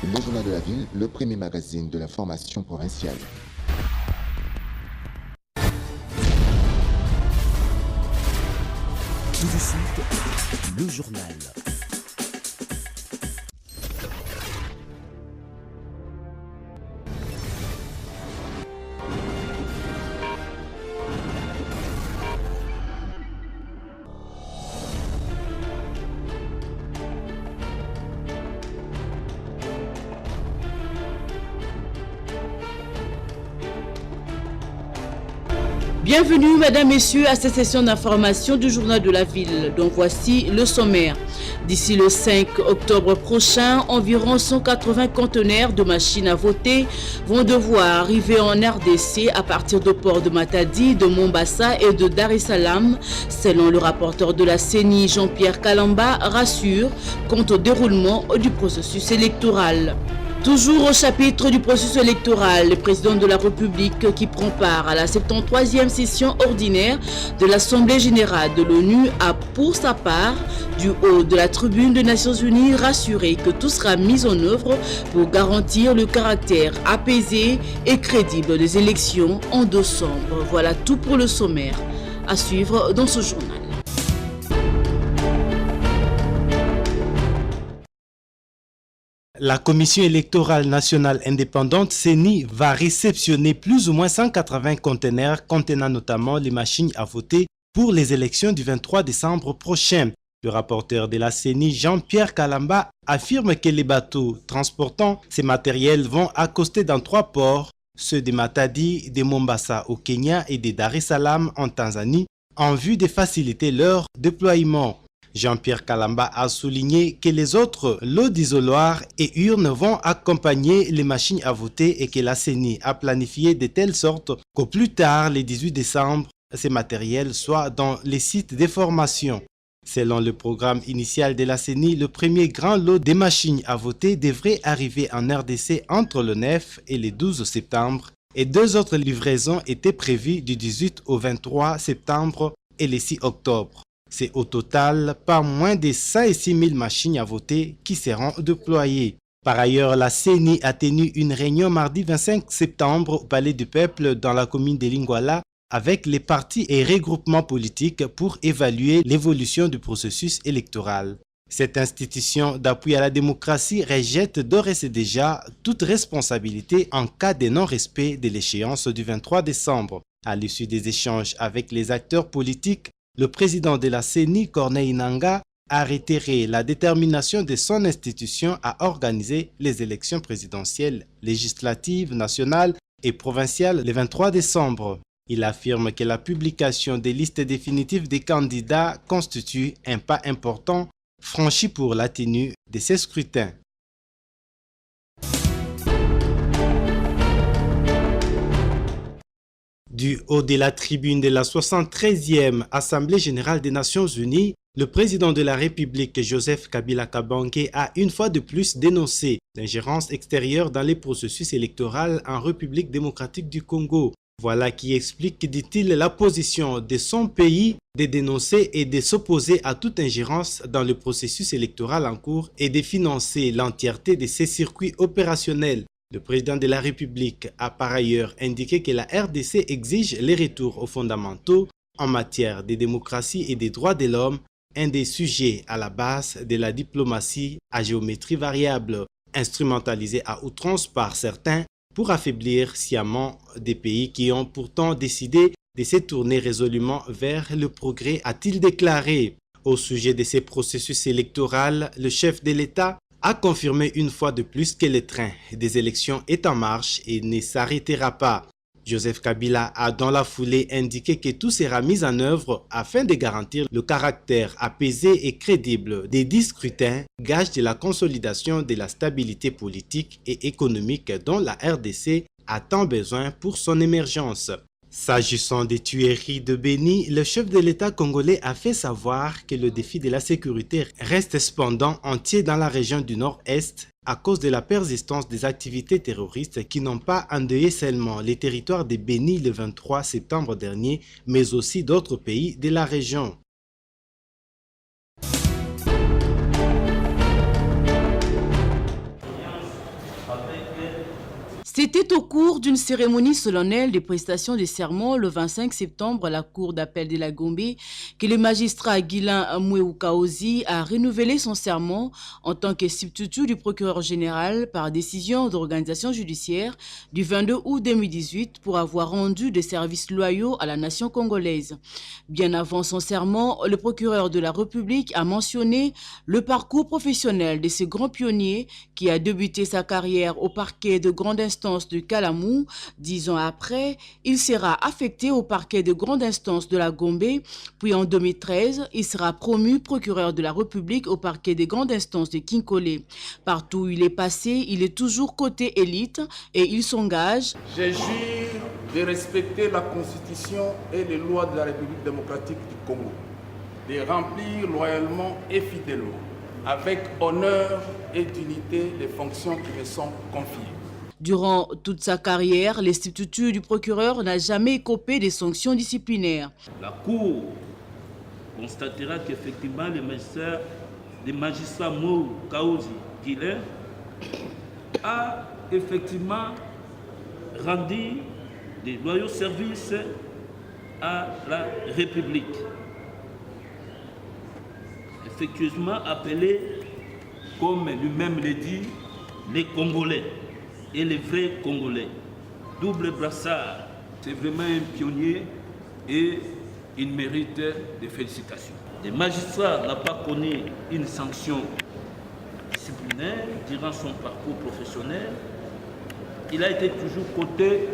Le Journal de la Ville, le premier magazine de l'information provinciale. Tout de suite, le journal. Bienvenue, mesdames, messieurs, à cette session d'information du Journal de la Ville, dont voici le sommaire. D'ici le 5 octobre prochain, environ 180 conteneurs de machines à voter vont devoir arriver en RDC à partir de ports de Matadi, de Mombasa et de Dar es Salaam, selon le rapporteur de la CENI, Jean-Pierre Kalamba, rassure quant au déroulement du processus électoral. Toujours au chapitre du processus électoral, le président de la République qui prend part à la 73e session ordinaire de l'Assemblée générale de l'ONU a pour sa part, du haut de la tribune des Nations Unies, rassuré que tout sera mis en œuvre pour garantir le caractère apaisé et crédible des élections en décembre. Voilà tout pour le sommaire. À suivre dans ce journal. La Commission électorale nationale indépendante CENI va réceptionner plus ou moins 180 conteneurs contenant notamment les machines à voter pour les élections du 23 décembre prochain. Le rapporteur de la CENI, Jean-Pierre Kalamba, affirme que les bateaux transportant ces matériels vont accoster dans 3 ports, ceux de Matadi, de Mombasa au Kenya et de Dar es Salaam en Tanzanie, en vue de faciliter leur déploiement. Jean-Pierre Kalamba a souligné que les autres lots d'isoloirs et urnes vont accompagner les machines à voter et que la CENI a planifié de telle sorte qu'au plus tard, le 18 décembre, ces matériels soient dans les sites de formation. Selon le programme initial de la CENI, le premier grand lot des machines à voter devrait arriver en RDC entre le 9 et le 12 septembre et 2 autres livraisons étaient prévues du 18 au 23 septembre et le 6 octobre. C'est au total pas moins de 106 000 machines à voter qui seront déployées. Par ailleurs, la CENI a tenu une réunion mardi 25 septembre au Palais du Peuple dans la commune de Lingwala avec les partis et regroupements politiques pour évaluer l'évolution du processus électoral. Cette institution d'appui à la démocratie rejette d'ores et déjà toute responsabilité en cas de non-respect de l'échéance du 23 décembre. À l'issue des échanges avec les acteurs politiques, le président de la CENI, Corneille Nangaa, a réitéré la détermination de son institution à organiser les élections présidentielles, législatives, nationales et provinciales le 23 décembre. Il affirme que la publication des listes définitives des candidats constitue un pas important franchi pour la tenue de ces scrutins. Du haut de la tribune de la 73e Assemblée générale des Nations unies, le président de la République, Joseph Kabila Kabange, a une fois de plus dénoncé l'ingérence extérieure dans les processus électoraux en République démocratique du Congo. Voilà qui explique, dit-il, la position de son pays de dénoncer et de s'opposer à toute ingérence dans le processus électoral en cours et de financer l'entièreté de ses circuits opérationnels. Le président de la République a par ailleurs indiqué que la RDC exige les retours aux fondamentaux en matière de démocratie et des droits de l'homme, un des sujets à la base de la diplomatie à géométrie variable, instrumentalisée à outrance par certains pour affaiblir sciemment des pays qui ont pourtant décidé de se tourner résolument vers le progrès, a-t-il déclaré. Au sujet de ces processus électoraux, le chef de l'État a confirmé une fois de plus que le train des élections est en marche et ne s'arrêtera pas. Joseph Kabila a dans la foulée indiqué que tout sera mis en œuvre afin de garantir le caractère apaisé et crédible des 10 scrutins, gage de la consolidation de la stabilité politique et économique dont la RDC a tant besoin pour son émergence. S'agissant des tueries de Béni, le chef de l'État congolais a fait savoir que le défi de la sécurité reste cependant entier dans la région du Nord-Est à cause de la persistance des activités terroristes qui n'ont pas endeuillé seulement les territoires de Béni le 23 septembre dernier, mais aussi d'autres pays de la région. C'était au cours d'une cérémonie solennelle de prestation de serment le 25 septembre à la Cour d'appel de la Gombe que le magistrat Guilain Mweukaozi a renouvelé son serment en tant que substitut du procureur général par décision d'organisation judiciaire du 22 août 2018 pour avoir rendu des services loyaux à la nation congolaise. Bien avant son serment, le procureur de la République a mentionné le parcours professionnel de ce grand pionnier qui a débuté sa carrière au parquet de grande instance de Kalamou. 10 ans après, il sera affecté au parquet de grande instance de la Gombe, puis en 2013, il sera promu procureur de la République au parquet de grande instance de Kinkole. Partout où il est passé, il est toujours côté élite et il s'engage. Je jure de respecter la Constitution et les lois de la République démocratique du Congo, de remplir loyalement et fidèlement, avec honneur et dignité, les fonctions qui me sont confiées. Durant toute sa carrière, l'institut du procureur n'a jamais écopé des sanctions disciplinaires. La Cour constatera qu'effectivement le magistrat Mweukaozi Guilain a effectivement rendu des loyaux services à la République, effectueusement appelés, comme lui-même le dit, les Congolais. Et les vrais Congolais. Double brassard, c'est vraiment un pionnier et il mérite des félicitations. Le magistrat n'a pas connu une sanction disciplinaire durant son parcours professionnel. Il a été toujours coté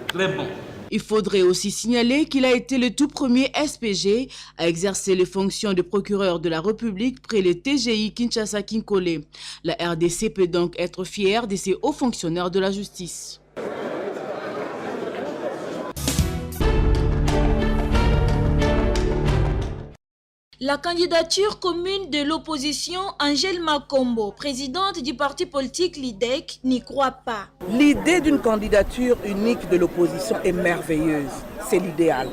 très bon. Il faudrait aussi signaler qu'il a été le tout premier SPG à exercer les fonctions de procureur de la République près le TGI Kinshasa-Kinkole. La RDC peut donc être fière de ses hauts fonctionnaires de la justice. La candidature commune de l'opposition, Angèle Makombo, présidente du parti politique LIDEC, n'y croit pas. L'idée d'une candidature unique de l'opposition est merveilleuse, c'est l'idéal.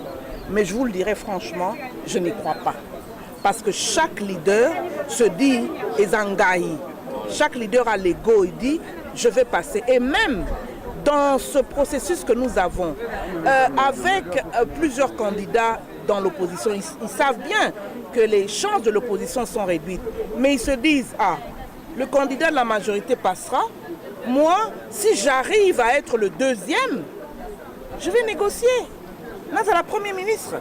Mais je vous le dirai franchement, je n'y crois pas. Parce que chaque leader se dit « Ezangaï ». Chaque leader a l'ego, il dit « je vais passer ». Et même dans ce processus que nous avons, avec plusieurs candidats dans l'opposition, ils savent bien que les chances de l'opposition sont réduites. Mais ils se disent, ah, le candidat de la majorité passera. Moi, si j'arrive à être le deuxième, je vais négocier. Là, c'est la Première ministre.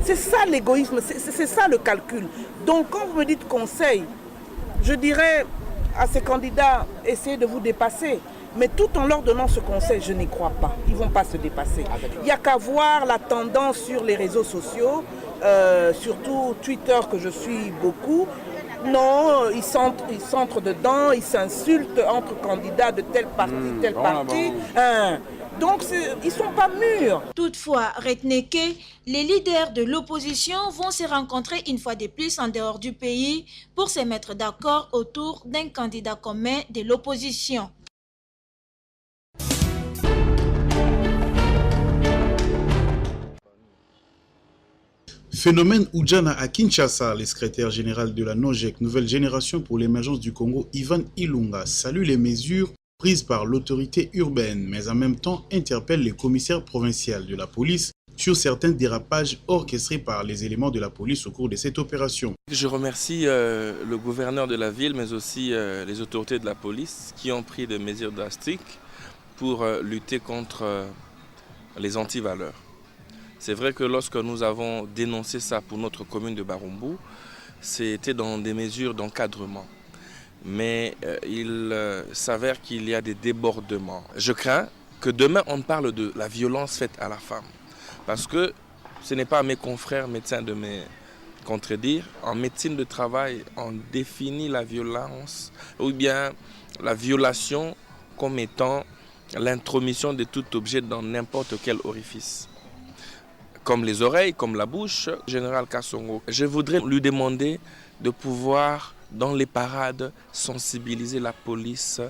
C'est ça l'égoïsme, c'est ça le calcul. Donc, quand vous me dites conseil, je dirais à ces candidats, essayez de vous dépasser. Mais tout en leur donnant ce conseil, je n'y crois pas. Ils ne vont pas se dépasser. Il n'y a qu'à voir la tendance sur les réseaux sociaux, surtout Twitter que je suis beaucoup. Non, ils s'entrent dedans, ils s'insultent entre candidats de tel parti. Donc, ils ne sont pas mûrs. Toutefois, retenez que les leaders de l'opposition vont se rencontrer une fois de plus en dehors du pays pour se mettre d'accord autour d'un candidat commun de l'opposition. Phénomène Oudjana à Kinshasa, le secrétaire général de la NOGEC, Nouvelle Génération pour l'émergence du Congo, Ivan Ilunga, salue les mesures prises par l'autorité urbaine, mais en même temps interpelle les commissaires provinciaux de la police sur certains dérapages orchestrés par les éléments de la police au cours de cette opération. Je remercie le gouverneur de la ville, mais aussi les autorités de la police qui ont pris des mesures drastiques pour lutter contre les antivaleurs. C'est vrai que lorsque nous avons dénoncé ça pour notre commune de Barumbu, c'était dans des mesures d'encadrement. Mais il s'avère qu'il y a des débordements. Je crains que demain on parle de la violence faite à la femme. Parce que ce n'est pas à mes confrères médecins de me contredire. En médecine de travail, on définit la violence ou bien la violation comme étant l'intromission de tout objet dans n'importe quel orifice. Comme les oreilles, comme la bouche. Général Kassongo, je voudrais lui demander de pouvoir, dans les parades, sensibiliser la police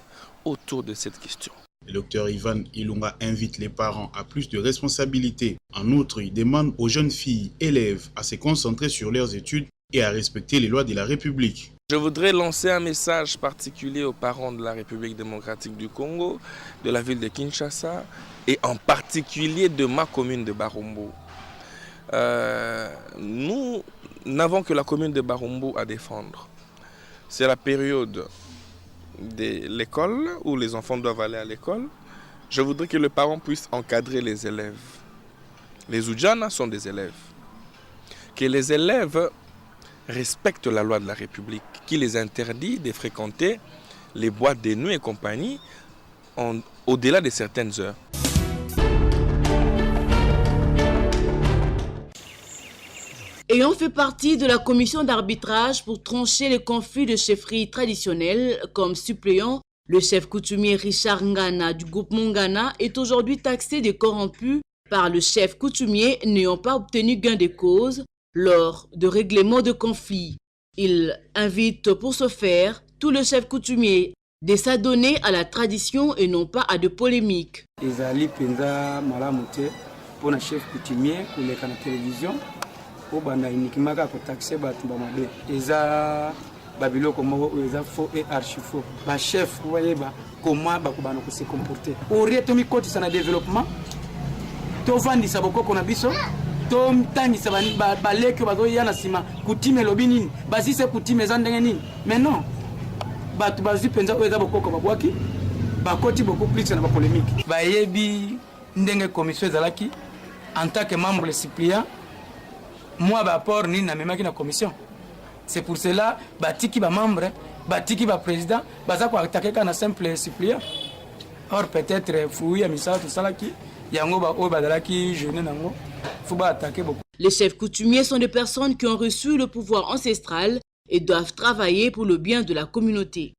autour de cette question. Le docteur Ivan Ilunga invite les parents à plus de responsabilités. En outre, il demande aux jeunes filles, élèves, à se concentrer sur leurs études et à respecter les lois de la République. Je voudrais lancer un message particulier aux parents de la République démocratique du Congo, de la ville de Kinshasa et en particulier de ma commune de Barumbu. Nous n'avons que la commune de Barumbu à défendre. C'est la période de l'école où les enfants doivent aller à l'école. Je voudrais que les parents puissent encadrer les élèves. Les Oudjana sont des élèves. Que les élèves respectent la loi de la République qui les interdit de fréquenter les boîtes de nuit et compagnie au-delà de certaines heures. Ayant fait partie de la commission d'arbitrage pour trancher les conflits de chefferie traditionnelle comme suppléant, le chef coutumier Richard Ngana du groupe Mongana est aujourd'hui taxé de corrompu par le chef coutumier n'ayant pas obtenu gain de cause lors de règlement de conflits. Il invite pour ce faire tout le chef coutumier de s'adonner à la tradition et non pas à de polémiques. Ezali penza malamuté pour un chef coutumier pour les canaux télévision. Au banda uniquement ko taxer batu ba mabe eza babilo comme eza faux et archi faux ba chef voyez ba comment ba ko bana ko se comporter ori to mi koti sana développement to vandi saboko kona biso to mtani sabani ba leke ba zo yana sima kutime lobini ba si se kutime za ndenge nini mais non batu ba zi penza eza bokoko ba bwaki ba koti beaucoup plus na ba polémique ba yebi ndenge commission zalaki en tant que membre suppléant. Moi, rapport ni na même la commission. C'est pour cela batiki ba membre, batiki ba président, baza ko attaquer kana simple suppléant. Or peut-être fouille à misa tout ça là qui yango ba o badala ki jeune nango, faut ba attaquer beaucoup. Les chefs coutumiers sont des personnes qui ont reçu le pouvoir ancestral et doivent travailler pour le bien de la communauté.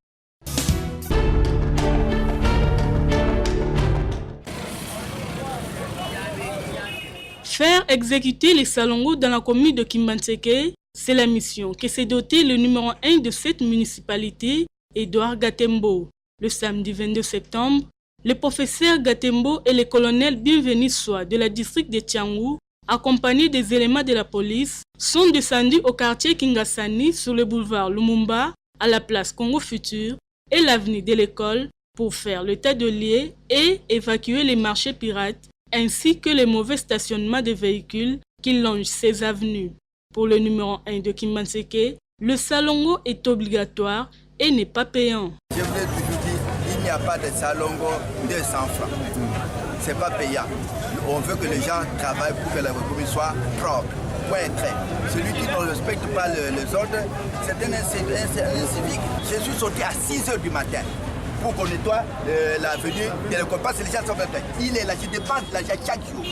Faire exécuter les salongo dans la commune de Kimbanseke, c'est la mission que s'est doté le numéro 1 de cette municipalité, Edouard Gatembo. Le samedi 22 septembre, le professeur Gatembo et le colonel Bienvenu Soa de la district de Tiangou, accompagnés des éléments de la police, sont descendus au quartier Kingasani sur le boulevard Lumumba, à la place Congo Futur et l'avenue de l'école pour faire le tas de liens et évacuer les marchés pirates ainsi que les mauvais stationnements de véhicules qui longent ces avenues. Pour le numéro 1 de Kimbanseke, le salongo est obligatoire et n'est pas payant. Je voulais toujours dire, il n'y a pas de salongo 200 francs. Ce n'est pas payant. On veut que les gens travaillent pour que la République soit propre. Point trait. Celui qui ne respecte pas les ordres, c'est un civique. Je suis sorti à 6 h du matin pour qu'on nettoie l'avenue de l'école. Parce que les gens sont faits. Il est là, je dépense l'argent chaque jour.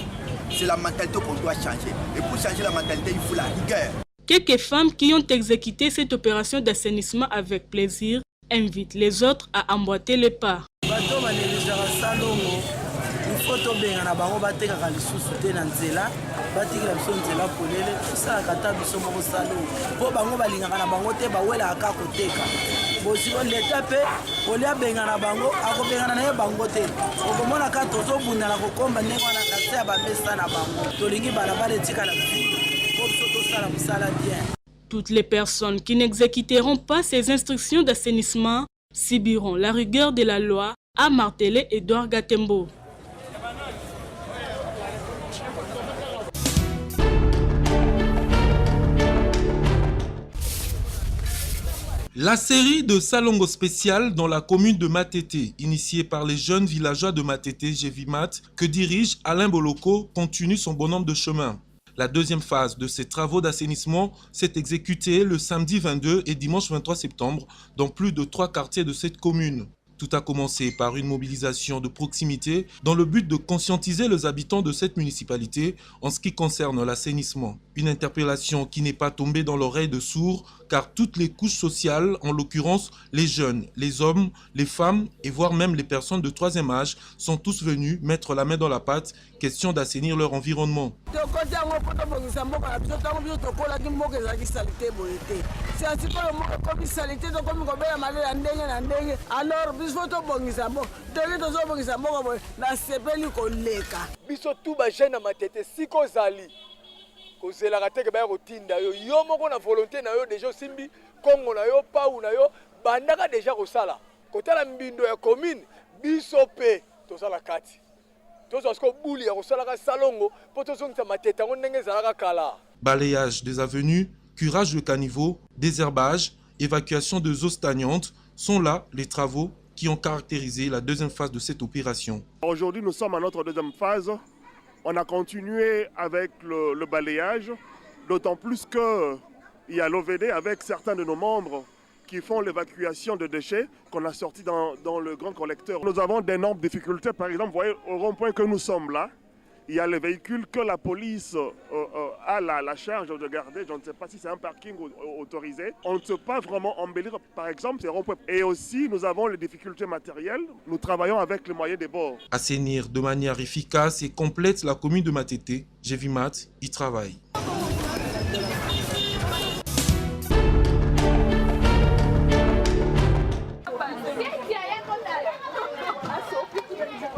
C'est la mentalité qu'on doit changer. Et pour changer la mentalité, il faut la rigueur. Quelques femmes qui ont exécuté cette opération d'assainissement avec plaisir invitent les autres à emboîter le pas. Toutes les personnes qui n'exécuteront pas ces instructions d'assainissement subiront la rigueur de la loi, a martelé Edouard Gatembo. La série de Salongo spécial dans la commune de Matete, initiée par les jeunes villageois de Matete, Gévimat, que dirige Alain Boloko, continue son bonhomme de chemin. La deuxième phase de ces travaux d'assainissement s'est exécutée le samedi 22 et dimanche 23 septembre dans plus de 3 quartiers de cette commune. Tout a commencé par une mobilisation de proximité dans le but de conscientiser les habitants de cette municipalité en ce qui concerne l'assainissement. Une interpellation qui n'est pas tombée dans l'oreille de sourds car toutes les couches sociales, en l'occurrence les jeunes, les hommes, les femmes et voire même les personnes de troisième âge sont tous venus mettre la main dans la pâte, question d'assainir leur environnement. kozelaka te ke ba kotinda yo yo moko na volonté na yo déjà simbi Kongo na yo pa ou na yo bandaka déjà kosala kotala mbindo ya commune biso pe tosala kati tozo buli ya kosala ka salongo po tozongisa mateta ngo ndenge ezalaka kala. Balayage des avenues, curage de caniveaux, désherbage, évacuation de eaux stagnantes sont là les travaux qui ont caractérisé la deuxième phase de cette opération. Aujourd'hui, nous sommes à notre deuxième phase. On a continué avec le balayage, d'autant plus qu'il y a l'OVD avec certains de nos membres qui font l'évacuation de déchets qu'on a sortis dans le grand collecteur. Nous avons d'énormes difficultés. Par exemple, vous voyez, au rond-point que nous sommes là, il y a les véhicules que la police a la charge de garder. Je ne sais pas si c'est un parking autorisé. On ne peut pas vraiment embellir, par exemple, ces ronds-points. Et aussi, nous avons les difficultés matérielles. Nous travaillons avec les moyens des bords. Assainir de manière efficace et complète la commune de Matete, Jevimat y travaille.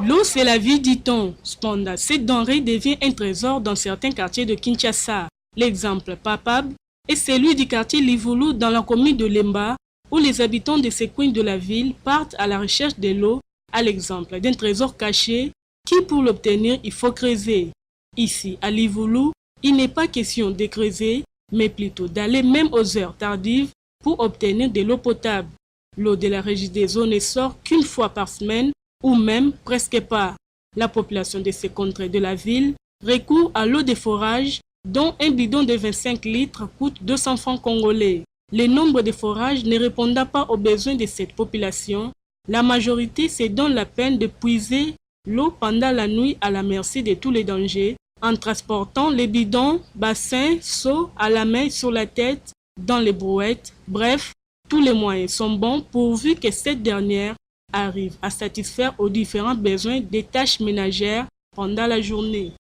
L'eau, c'est la vie, dit-on. Cependant, cette denrée devient un trésor dans certains quartiers de Kinshasa. L'exemple palpable est celui du quartier Livulu dans la commune de Lemba, où les habitants de ces coins de la ville partent à la recherche de l'eau, à l'exemple d'un trésor caché qui, pour l'obtenir, il faut creuser. Ici, à Livulu, il n'est pas question de creuser, mais plutôt d'aller même aux heures tardives pour obtenir de l'eau potable. L'eau de la régie des eaux ne sort qu'une fois par semaine, ou même presque pas. La population de ces contrées de la ville recourt à l'eau de forage dont un bidon de 25 litres coûte 200 francs congolais. Le nombre de forages ne répondant pas aux besoins de cette population, la majorité se donne la peine de puiser l'eau pendant la nuit à la merci de tous les dangers en transportant les bidons, bassins, seaux à la main sur la tête, dans les brouettes. Bref, tous les moyens sont bons pourvu que cette dernière arrive à satisfaire aux différents besoins des tâches ménagères pendant la journée.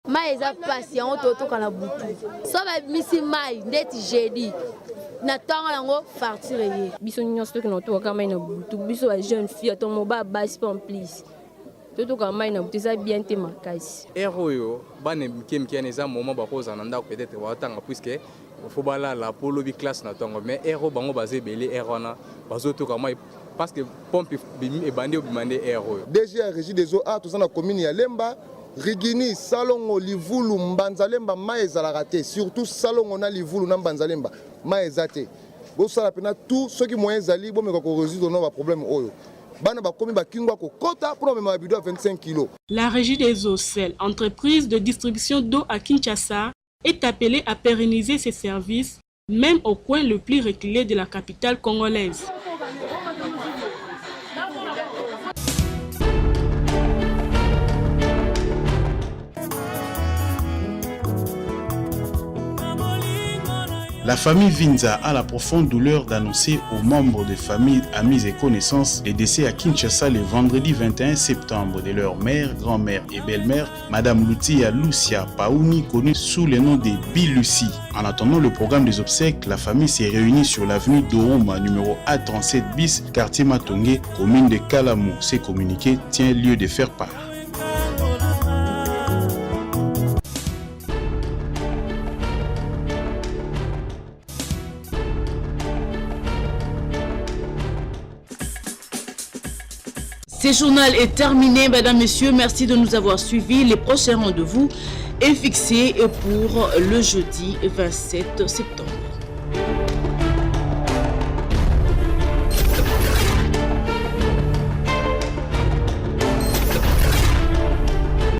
Parce que pompe est bandé ou bandé air. Déjà régie des eaux a tout ça na commune ya Lemba, Rigini, Salongo, Livulu, Mbanzalemba, Maezalagate, surtout Salongo na Livulu na Mbanzalemba, Maezate. Bo sala pena tout ceux qui moyens ali bo me ko résoudre nos problèmes oyo. Bana ba komi ba kingwa ko kota pour me ma bidon 25 kg. La régie des eaux, celle entreprise de distribution d'eau à Kinshasa, est appelée à pérenniser ses services même au coin le plus reculé de la capitale congolaise. La famille Vinza a la profonde douleur d'annoncer aux membres de famille, amis et connaissances les décès à Kinshasa le vendredi 21 septembre de leur mère, grand-mère et belle-mère, Madame Lutia Lucia Paouni, connue sous le nom de Bilusi. En attendant le programme des obsèques, la famille s'est réunie sur l'avenue Doroma, numéro A37 bis, quartier Matongé, commune de Kalamou. Ces communiqués tient lieu de faire part. Ce journal est terminé, mesdames, messieurs. Merci de nous avoir suivis. Les prochains rendez-vous est fixé pour le jeudi 27 septembre.